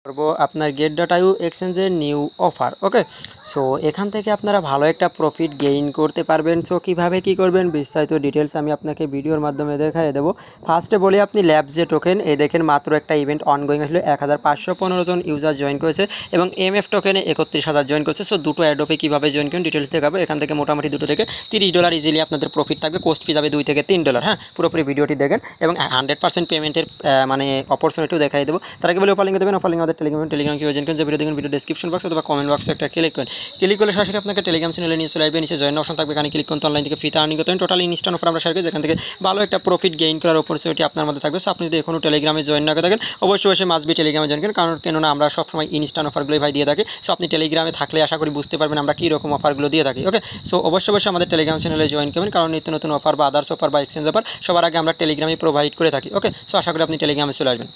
করব আপনার get.io এক্সচেঞ্জের নিউ অফার। ওকে, সো এখান থেকে আপনারা ভালো একটা প্রফিট গেইন করতে পারবেন। সো কীভাবে কী করবেন বিস্তারিত ডিটেলস আমি আপনাকে ভিডিওর মাধ্যমে দেখাই দেবো। ফার্স্টে বলি, আপনি ল্যাবস যে টোকেন, এই দেখেন মাত্র একটা ইভেন্ট অনগোয়িং আসলে 1515 জন ইউজার জয়েন করেছে এবং এমএফ টোকেনে 31,000 জয়েন করেছে। সো দুটো অ্যাডোপে কীভাবে জয়েন করেন ডিটেলস দেখাবো। এখান থেকে মোটামুটি $2 থেকে $30 ইজিলি আপনাদের প্রফিট থাকবে। কোস্ট ফি যাবে $2 থেকে $3। হ্যাঁ, পুরোপুরি ভিডিওটি দেখেন এবং 100% পেমেন্টের মানে অপরচুনিটিও দেখাই দেবো। তার আগে বলে ওপার লিঙ্ক দেবেন, ওপার লিঙ্ক আমাদের টেলিগ্রাম কীভাবে জয়েন করেন যে ভিডিও দেখুন, ভিডিও ডিসক্রিপশন বক্স অথবা কমেন্ট বক্সে একটা ক্লিক করেন। ক্লিক করলে সরাসরি আপনাকে টেলিগ্রাম চ্যানেলে নিয়ে চলে আসবে। নিচে জয়েন অপশন থাকবে, এখানে ক্লিক করতে অনলাইন থেকে ফ্রিতে আর্নিং করতে পারেন। টোটাল ইনস্ট্যান্ট অফার আমরা শেয়ার করি, যেখান থেকে ভালো একটা প্রফিট গেইন করার অপরচুনিটি আপনার মধ্যে থাকবে। সো আপনি যদি এখনও টেলিগ্রামে জয়েন না করে থাকেন, অবশ্যই মাস্ট বি টেলিগ্রামে জয়েন করেন, কারণ কেননা আমরা সবসময় ইনস্ট্যান্ট অফারগুলোই ভাই দিয়ে থাকি। সো আপনি টেলিগ্রামে থাকলে আশা করি বুঝতে পারবেন আমরা কী রকম অফারগুলো দিয়ে থাকি। ওকে, সো অবশ্যই আমাদের টেলিগ্রাম চ্যানেলে জয়েন করবেন, কারণ নিত্য নতুন অফার বা আদার্স অফার বা এক্সচেঞ্জ অফার সবার আগে আমরা টেলিগ্রামে প্রোভাইড করে থাকি। ওকে, সো আশা করি আপনি টেলিগ্রামে চলে আসবেন।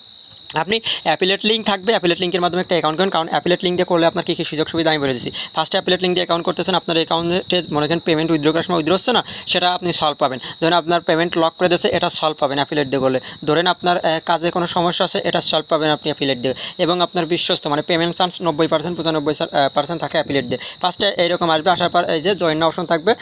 আপনি অ্যাফিলিয়েট লিঙ্ক থাকবে, অ্যাফিলিয়েট লিঙ্কের মাধ্যমে একটা অ্যাকাউন্ট করেন, কারণ অ্যাফিলিয়েট লিঙ্ক দিয়ে করলে আপনার কী কী সুযোগ সুবিধা আমি বলে দিচ্ছি। ফার্স্টে অ্যাফিলিয়েট লিঙ্ক দিয়ে অ্যাকাউন্ট করতেছেন, আপনার অ্যাকাউন্টে মনে করেন পেমেন্ট উইথড্র করার সময় উইথড্র হচ্ছে না, সেটা আপনি সলভ পাবেন। ধরেন আপনার পেমেন্ট লক করে দিয়েছে, এটা সলভ পাবেন অ্যাফিলিয়েট দিয়ে করলে। ধরেন আপনার কাজে কোনো সমস্যা আছে, এটা সলভ পাবেন আপনি অ্যাফিলিয়েট দিয়ে। এবং আপনার বিশ্বস্ত মানে পেমেন্ট চান্স 90% 95% থাকে অ্যাফিলিয়েট দিয়ে। ফার্স্টে এইরকম আসবে, আসার পর এই যে জয়েন অপশন থাকবে,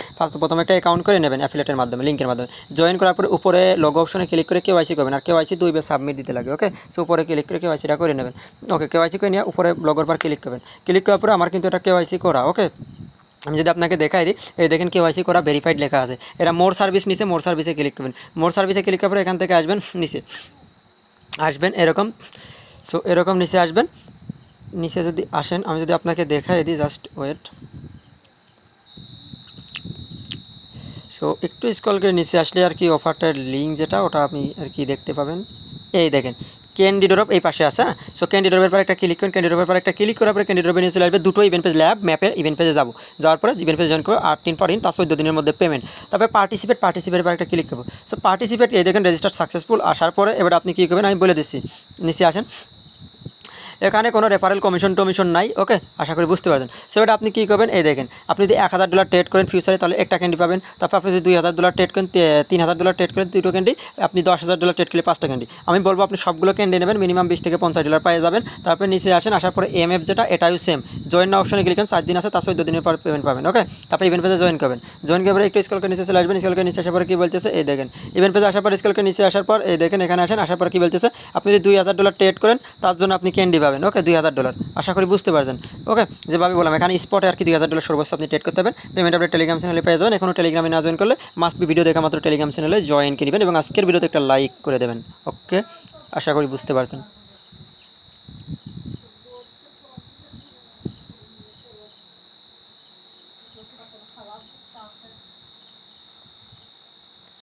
প্রথমে একটা অ্যাকাউন্ট করে নেবেন অ্যাফিলিয়েটের মাধ্যমে, লিঙ্কের মাধ্যমে। জয়েন করার পরে উপরে লোগো অপশনে ক্লিক করে কেওয়াইসি করবেন, আর কেওয়াইসি 2 বার সাবমিট দিতে লাগে। ওকে, সো উপরে ক্লিক করে কেওয়াইসিটা করে নেবেন। ওকে, কেওয়াইসি করে নিয়ে উপরে ব্লগের পর ক্লিক করবেন। ক্লিক করার পরে আমার কিন্তু এটা কেওয়াইসি করা। ওকে, আমি যদি আপনাকে দেখাই দিই, এই দেখেন কেওয়াইসি করা ভেরিফাইড লেখা আছে। এটা মোর সার্ভিস নিচে, মোর সার্ভিসে ক্লিক করবেন। মোর সার্ভিসে ক্লিক করার পরে এখান থেকে আসবেন নিচে, আসবেন এরকম। সো এরকম নিচে আসবেন। নিচে যদি আসেন, আমি যদি আপনাকে দেখাই দিই, জাস্ট ওয়েট। সো একটু স্ক্রল করে নিচে আসলে আর কি অফারটার লিঙ্ক যেটা, ওটা আপনি আর কি দেখতে পাবেন। এই দেখেন ক্যান্ডি ড্রপ এই পাশে আছে। হ্যাঁ, সো ক্যান্ডি ড্রপের পর একটা ক্লিক করেন, ক্যান্ডি ড্রপের পর একটা ক্লিক করার পরে ক্যান্ডি ড্রপে নিয়ে চলে আসবে দুটো ইভেন্ট পেজ, ল্যাব ম্যাপের ইভেন্ট পেজে যাবো। যাওয়ার পরে ইভেন্ট পেজ জয়েন করবো 8 দিন পর তার 14 দিনের মধ্যে পেমেন্ট। তারপরে পার্টিসিপেটের পর একটা ক্লিক করবো। সো পার্টিসিপেট এই দেখেন রেজিস্টার সাকসেসফুল। আসার পরে এবার আপনি কী করবেন আমি বলে দিচ্ছি, নিচে আসেন। এখানে কোনো রেফারেল কমিশন নাই। ওকে, আশা করি বুঝতে পারছেন। সো এটা আপনি কী করবেন, এই দেখেন আপনি যদি $1000 ট্রেড করেন ফিউচারে, তাহলে একটা ক্যান্ডি পাবেন। তারপর আপনি যদি $2000 ট্রেড করেন, $3000 ট্রেড করেন 2টো ক্যান্ডি, আপনি $10,000 ট্রেড করলে 5টা ক্যান্ডি। আমি বলবো আপনি সবগুলো ক্যান্ডি নেবেন, মিনিমাম $20 থেকে $50 পেয়ে যাবেন। তারপরে নিচে আসেন, আসার পরে এমএফ যেটা, এটাও সেম। জয়েন না অপশনে ক্লিক করেন, 4 দিন আছে, তার 14 দিনের পর পেমেন্ট পাবেন। ওকে, তারপর ইভেন্ট পেজে জয়েন করবেন। জয়েন করে একটু স্ক্রল করে নিচে চলে আসবেন। স্ক্রল করে নিচে আসার পরে কী বলতেছে, এই দেখেন ইভেন্ট পেজে আসার পর স্ক্রল করে নিচে আসার পর এই দেখেন এখানে আসেন। আসার পর কী বলতেছে, আপনি যদি $2000 ট্রেড করেন তার জন্য আপনি ক্যান্ডি পাবেন। ওকে, $2000। আশা করি বুঝতে পারছেন। ওকে, যেভাবে বললাম এখানে স্পটে আর কি $2000 সর্বোচ্চ আপনি ট্রেড করতে পারবেন। পেমেন্ট আপনি টেলিগ্রাম চ্যানেলে পেয়ে যাবেন। এখনও টেলিগ্রামে না জয়েন করলে মাস্ট বি ভিডিও দেখা মাত্র টেলিগ্রাম চ্যানেলে জয়েন করে নেবেন এবং আজকের ভিডিওতে একটা লাইক করে দেবেন। ওকে, আশা করি বুঝতে পারছেন।